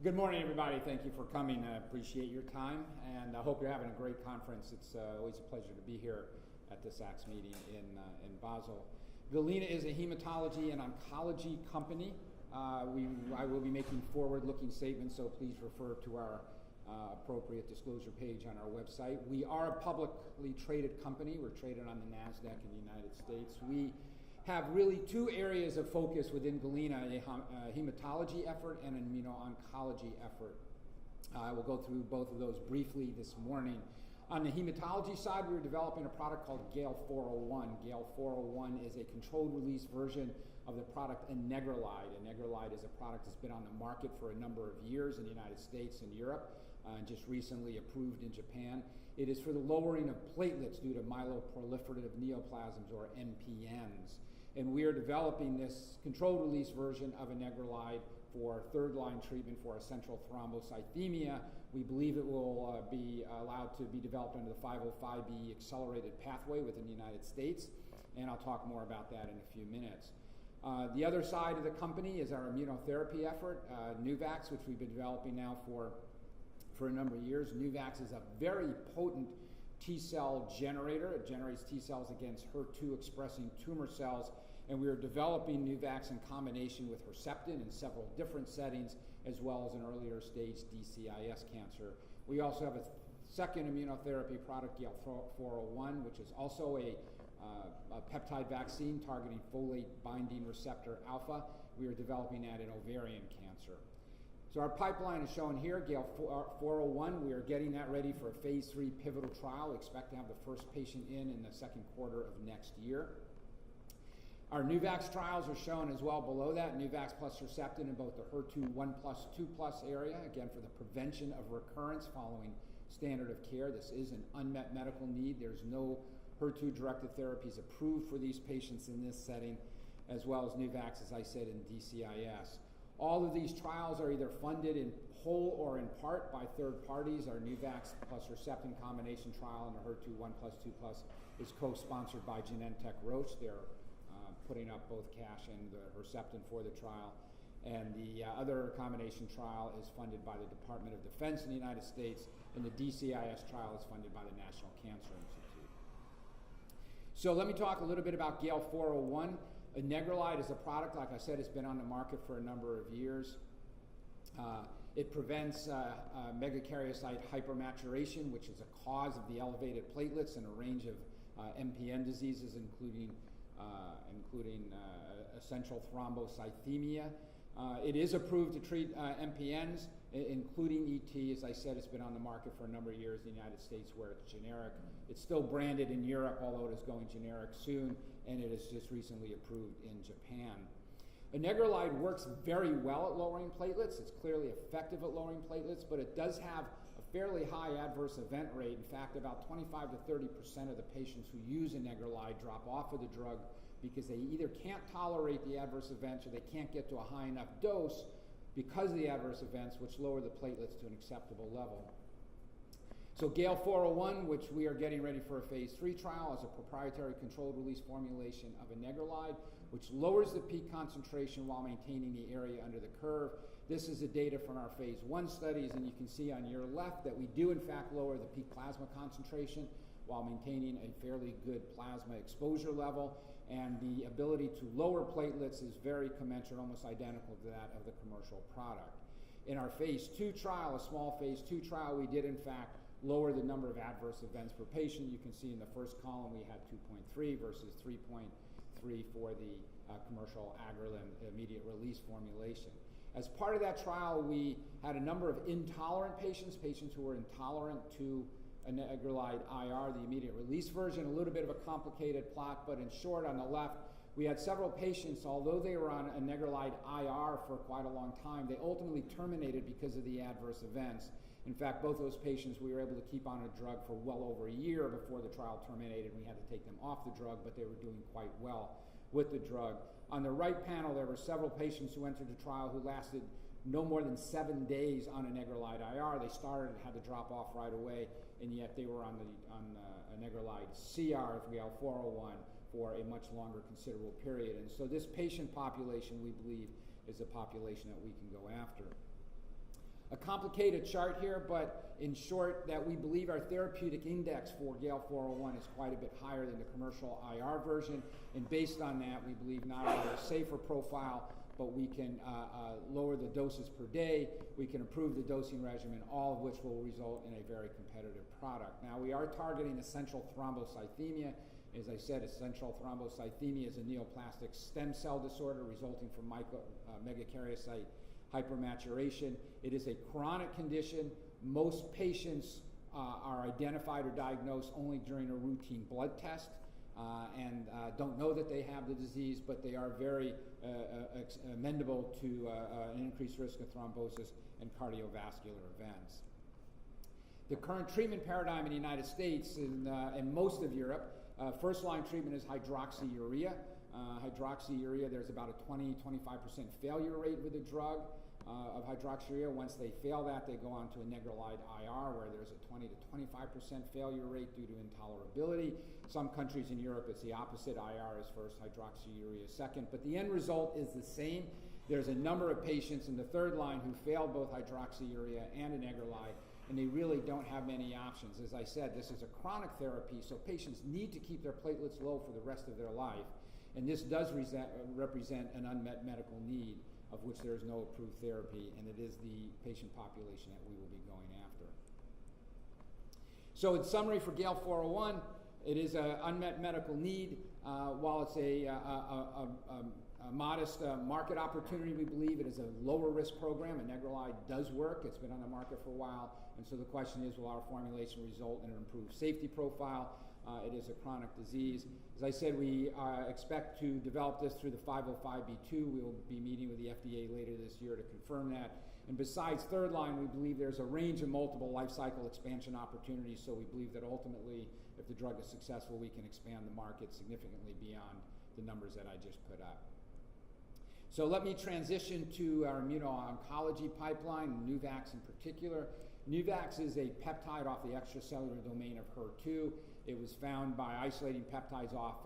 Good morning, everybody. Thank you for coming. I appreciate your time, and I hope you're having a great conference. It's always a pleasure to be here at the Sachs meeting in Basel. Galena is a hematology and oncology company. I will be making forward-looking statements, so please refer to our appropriate disclosure page on our website. We are a publicly traded company. We're traded on the NASDAQ in the United States. We have really two areas of focus within Galena, a hematology effort and an immuno-oncology effort. I will go through both of those briefly this morning. On the hematology side, we were developing a product called GAL401. GAL401 is a controlled release version of the product Enegrolide. Enegrolide is a product that's been on the market for a number of years in the United States and Europe, and just recently approved in Japan. It is for the lowering of platelets due to myeloproliferative neoplasms, or MPNs. And we are developing this controlled release version of Enegrolide for third-line treatment for essential thrombocythemia. We believe it will be allowed to be developed under the 505B accelerated pathway within the United States, and I'll talk more about that in a few minutes. The other side of the company is our immunotherapy effort, Nuvax, which we've been developing now for a number of years. Nuvax is a very potent T-cell generator. It generates T-cells against HER2-expressing tumor cells, and we are developing Nuvax in combination with Herceptin in several different settings, as well as an earlier stage DCIS cancer. We also have a second immunotherapy product, GAL401, which is also a peptide vaccine targeting folate binding receptor alpha. We are developing that in ovarian cancer. So our pipeline is shown here, GAL401. We are getting that ready for a phase 3 pivotal trial. We expect to have the first patient in the second quarter of next year. Our Nuvax trials are shown as well below that, Nuvax plus Herceptin in both the HER2 1+, 2+ area, again for the prevention of recurrence following standard of care. This is an unmet medical need. There's no HER2-directed therapies approved for these patients in this setting, as well as Nuvax, as I said, in DCIS. All of these trials are either funded in whole or in part by third parties. Our Nuvax plus Herceptin combination trial and the HER2 1+, 2+ is co-sponsored by Genentech Roche. They're putting up both cash and the Herceptin for the trial. And the other combination trial is funded by the Department of Defense in the United States, and the DCIS trial is funded by the National Cancer Institute. So let me talk a little bit about GAL401. Enegrolide is a product, like I said, it's been on the market for a number of years. It prevents megakaryocyte hypermaturation, which is a cause of the elevated platelets in a range of MPN diseases, including essential thrombocythemia. It is approved to treat MPNs, including ET. As I said, it's been on the market for a number of years in the United States where it's generic. It's still branded in Europe, although it is going generic soon, and it is just recently approved in Japan. Enegrolide works very well at lowering platelets. It's clearly effective at lowering platelets, but it does have a fairly high adverse event rate. In fact, about 25 to 30% of the patients who use Enegrolide drop off of the drug because they either can't tolerate the adverse events or they can't get to a high enough dose because of the adverse events, which lower the platelets to an acceptable level. So GAL401, which we are getting ready for a phase 3 trial, is a proprietary controlled release formulation of Enegrolide, which lowers the peak concentration while maintaining the area under the curve. This is the data from our phase 1 studies, and you can see on your left that we do in fact lower the peak plasma concentration while maintaining a fairly good plasma exposure level, and the ability to lower platelets is very commensurate, almost identical to that of the commercial product. In our phase 2 trial, a small phase 2 trial, we did in fact lower the number of adverse events per patient. You can see in the first column we had 2.3 versus 3.3 for the commercial Agrelin immediate release formulation. As part of that trial, we had a number of intolerant patients who were intolerant to Enegrolide IR, the immediate release version. A little bit of a complicated plot, but in short, on the left, we had several patients, although they were on Enegrolide IR for quite a long time, they ultimately terminated because of the adverse events. In fact, both those patients we were able to keep on a drug for well over a year before the trial terminated. We had to take them off the drug, but they were doing quite well with the drug. On the right panel, there were several patients who entered the trial who lasted no more than 7 days on Enegrolide IR. They started and had to drop off right away, and yet they were on Enegrolide CR, GAL401, for a much longer considerable period. And so this patient population, we believe, is a population that we can go after. A complicated chart here, but in short, that we believe our therapeutic index for GAL401 is quite a bit higher than the commercial IR version, and based on that, we believe not only a safer profile, but we can lower the doses per day, we can improve the dosing regimen, all of which will result in a very competitive product. Now, we are targeting essential thrombocythemia. As I said, essential thrombocythemia is a neoplastic stem cell disorder resulting from megakaryocyte hypermaturation. It is a chronic condition. Most patients are identified or diagnosed only during a routine blood test and don't know that they have the disease, but they are very amenable to an increased risk of thrombosis and cardiovascular events. The current treatment paradigm in the United States and most of Europe, first-line treatment is hydroxyurea. Hydroxyurea, there's about a 20-25% failure rate with the drug of hydroxyurea. Once they fail that, they go on to anagrelide IR, where there's a 20 to 25% failure rate due to intolerability. Some countries in Europe, it's the opposite. IR is first, hydroxyurea second. But the end result is the same. There's a number of patients in the third line who failed both hydroxyurea and anagrelide, and they really don't have many options. As I said, this is a chronic therapy, so patients need to keep their platelets low for the rest of their life. And this does represent an unmet medical need of which there is no approved therapy, and it is the patient population that we will be going after. So in summary for GAL401, it is an unmet medical need. While it's a modest market opportunity, we believe it is a lower risk program. Anagrelide does work. It's been on the market for a while. And so the question is, will our formulation result in an improved safety profile? It is a chronic disease. As I said, we expect to develop this through the 505(b)(2). We will be meeting with the FDA later this year to confirm that. And besides third line, we believe there's a range of multiple life cycle expansion opportunities. So we believe that ultimately, if the drug is successful, we can expand the market significantly beyond the numbers that I just put up. So let me transition to our immuno-oncology pipeline, Nuvax in particular. Nuvax is a peptide off the extracellular domain of HER2. It was found by isolating peptides off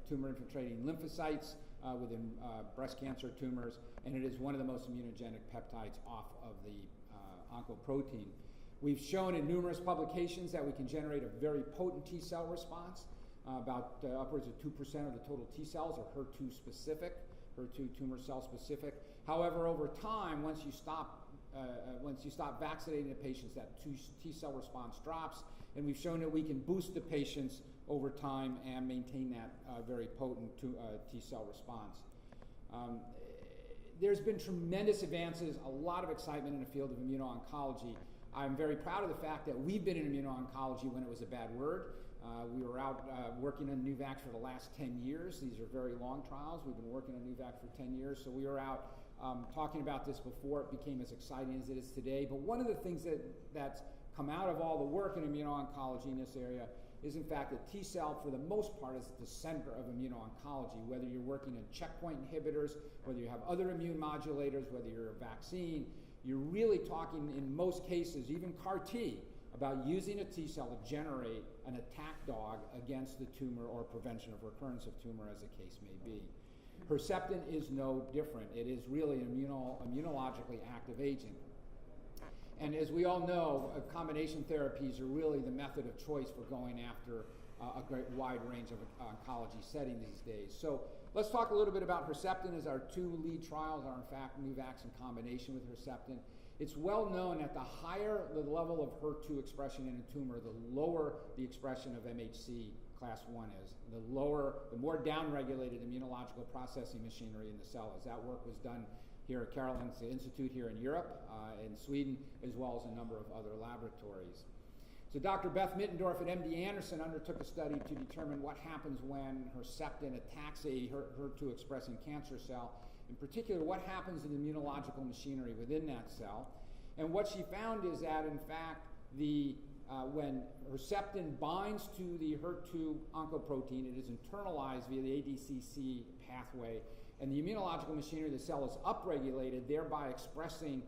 tumor-infiltrating lymphocytes within breast cancer tumors, and it is one of the most immunogenic peptides off of the oncoprotein. We've shown in numerous publications that we can generate a very potent T cell response. About upwards of 2% of the total T cells are HER2 specific, HER2 tumor cell specific. However, over time, once you stop vaccinating the patients, that T cell response drops, and we've shown that we can boost the patients over time and maintain that very potent T cell response. There's been tremendous advances, a lot of excitement in the field of immuno-oncology. I'm very proud of the fact that we've been in immuno-oncology when it was a bad word. We were out working on Nuvax for the last 10 years. These are very long trials. We've been working on Nuvax for 10 years, so we were out talking about this before it became as exciting as it is today. But one of the things that's come out of all the work in immuno-oncology in this area is, in fact, that T cell, for the most part, is at the center of immuno-oncology. Whether you're working in checkpoint inhibitors, whether you have other immune modulators, whether you're a vaccine, you're really talking, in most cases, even CAR T, about using a T cell to generate an attack dog against the tumor or prevention of recurrence of tumor, as the case may be. Herceptin is no different. It is really an immunologically active agent. And as we all know, combination therapies are really the method of choice for going after a great wide range of oncology settings these days. So let's talk a little bit about Herceptin, as our two lead trials are in fact Nuvax in combination with Herceptin. It's well known that the higher the level of HER2 expression in a tumor, the lower the expression of MHC class 1 is. The more downregulated immunological processing machinery in the cell is. That work was done here at Karolinska Institute here in Europe, in Sweden, as well as a number of other laboratories. So Dr. Beth Mittendorf at MD Anderson undertook a study to determine what happens when Herceptin attacks a HER2 expressing cancer cell. In particular, what happens in the immunological machinery within that cell. And what she found is that, in fact, when Herceptin binds to the HER2 oncoprotein, it is internalized via the ADCC pathway, and the immunological machinery of the cell is upregulated, thereby expressing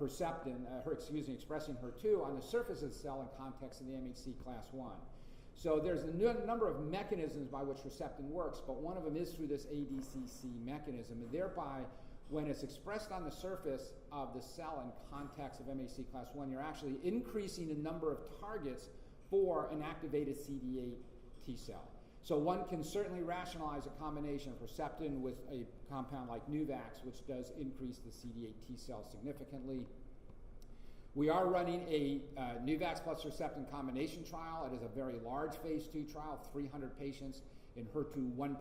expressing HER2 on the surface of the cell in context of the MHC class 1. So there's a number of mechanisms by which Herceptin works, but one of them is through this ADCC mechanism, and thereby when it's expressed on the surface of the cell in context of MHC class 1, you're actually increasing the number of targets for an activated CD8 T cell. So one can certainly rationalize a combination of Herceptin with a compound like Nuvax, which does increase the CD8 T cell significantly. We are running a Nuvax plus Herceptin combination trial. It is a very large phase 2 trial, 300 patients in HER2 1+,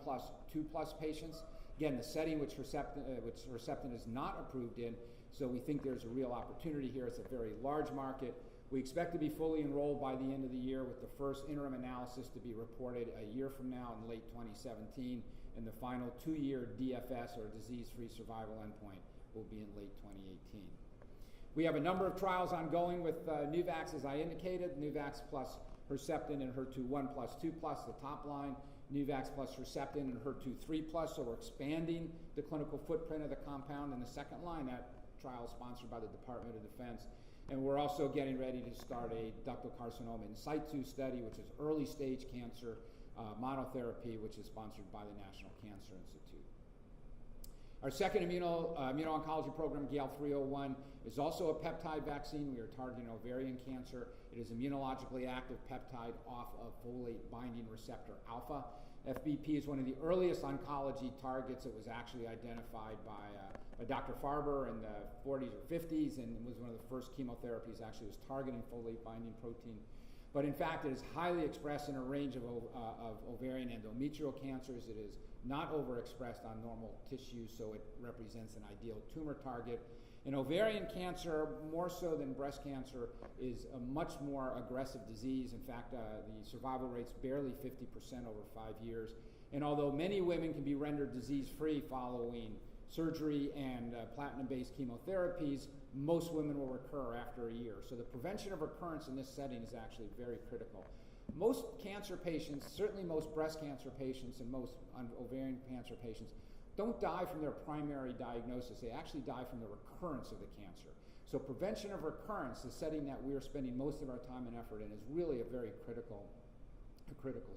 2+ patients. Again, the setting which Herceptin is not approved in, so we think there's a real opportunity here. It's a very large market. We expect to be fully enrolled by the end of the year with the first interim analysis to be reported a year from now in late 2017, and the final 2-year DFS, or disease-free survival endpoint, will be in late 2018. We have a number of trials ongoing with Nuvax, as I indicated, Nuvax plus Herceptin and HER2 1+, 2+, the top line, Nuvax plus Herceptin and HER2 3+, so we're expanding the clinical footprint of the compound in the second line. That trial is sponsored by the Department of Defense. And we're also getting ready to start a ductal carcinoma in situ study, which is early stage cancer monotherapy, which is sponsored by the National Cancer Institute. Our second immuno-oncology program, GAL301, is also a peptide vaccine. We are targeting ovarian cancer. It is immunologically active peptide off of folate binding receptor alpha. FBP is one of the earliest oncology targets. It was actually identified by Dr. Farber in the 40s or 50s, and was one of the first chemotherapies actually was targeting folate binding protein. But in fact, it is highly expressed in a range of ovarian endometrial cancers. It is not overexpressed on normal tissues, so it represents an ideal tumor target. And ovarian cancer, more so than breast cancer, is a much more aggressive disease. In fact, the survival rate's barely 50% over 5 years. And although many women can be rendered disease-free following surgery and platinum-based chemotherapies, most women will recur after a year. So the prevention of recurrence in this setting is actually very critical. Most cancer patients, certainly most breast cancer patients and most ovarian cancer patients, don't die from their primary diagnosis. They actually die from the recurrence of the cancer. So prevention of recurrence, the setting that we're spending most of our time and effort in, is really a very critical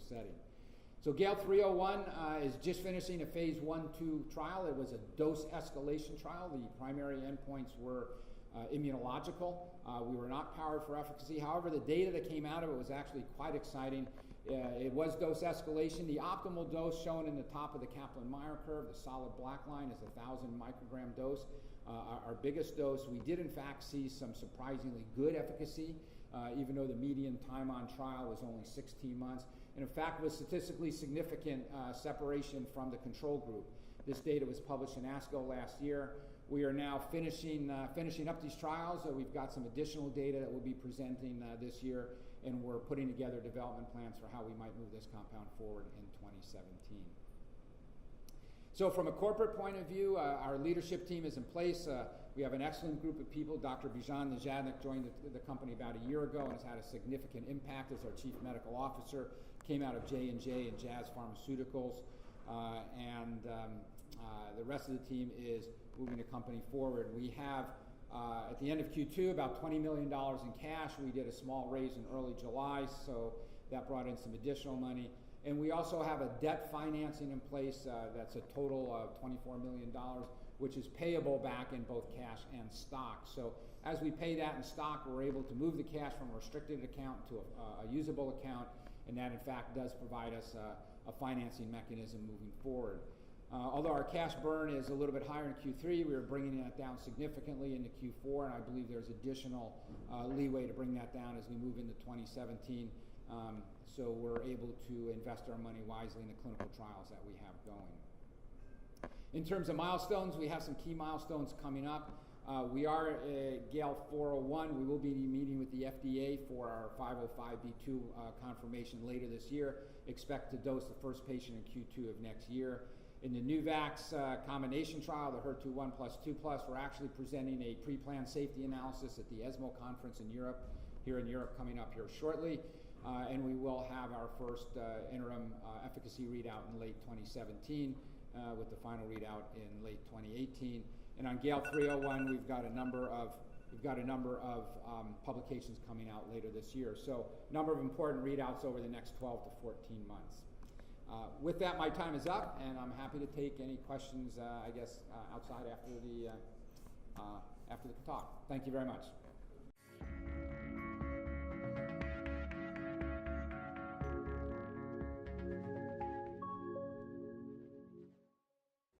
setting. So GAL301 is just finishing a phase 1/2 trial. It was a dose escalation trial. The primary endpoints were immunological. We were not powered for efficacy. However, the data that came out of it was actually quite exciting. It was dose escalation. The optimal dose shown in the top of the Kaplan-Meier curve, the solid black line, is 1,000 microgram dose. Our biggest dose, we did in fact see some surprisingly good efficacy, even though the median time on trial was only 16 months. And in fact, was statistically significant separation from the control group. This data was published in ASCO last year. We are now finishing up these trials. We've got some additional data that we'll be presenting this year, and we're putting together development plans for how we might move this compound forward in 2017. So from a corporate point of view, our leadership team is in place. We have an excellent group of people. Dr. Bijan Najadnik joined the company about a year ago and has had a significant impact as our chief medical officer. Came out of J&J and Jazz Pharmaceuticals. The rest of the team is moving the company forward. We have, at the end of Q2, about $20 million in cash. We did a small raise in early July, so that brought in some additional money. And we also have a debt financing in place that's a total of $24 million, which is payable back in both cash and stock. So as we pay that in stock, we're able to move the cash from a restricted account to a usable account, and that in fact does provide us a financing mechanism moving forward. Although our cash burn is a little bit higher in Q3, we are bringing that down significantly into Q4, and I believe there's additional leeway to bring that down as we move into 2017. So we're able to invest our money wisely in the clinical trials that we have going. In terms of milestones, we have some key milestones coming up. We are GAL401. We will be meeting with the FDA for our 505(b)(2) confirmation later this year. Expect to dose the first patient in Q2 of next year. In the Nuvax combination trial, the HER2 1+, 2+, we're actually presenting a pre-planned safety analysis at the ESMO conference in Europe, coming up here shortly. And we will have our first interim efficacy readout in late 2017, with the final readout in late 2018. And on GAL301, we've got a number of publications coming out later this year. So, a number of important readouts over the next 12 to 14 months. With that, my time is up, and I'm happy to take any questions, outside after the talk. Thank you very much.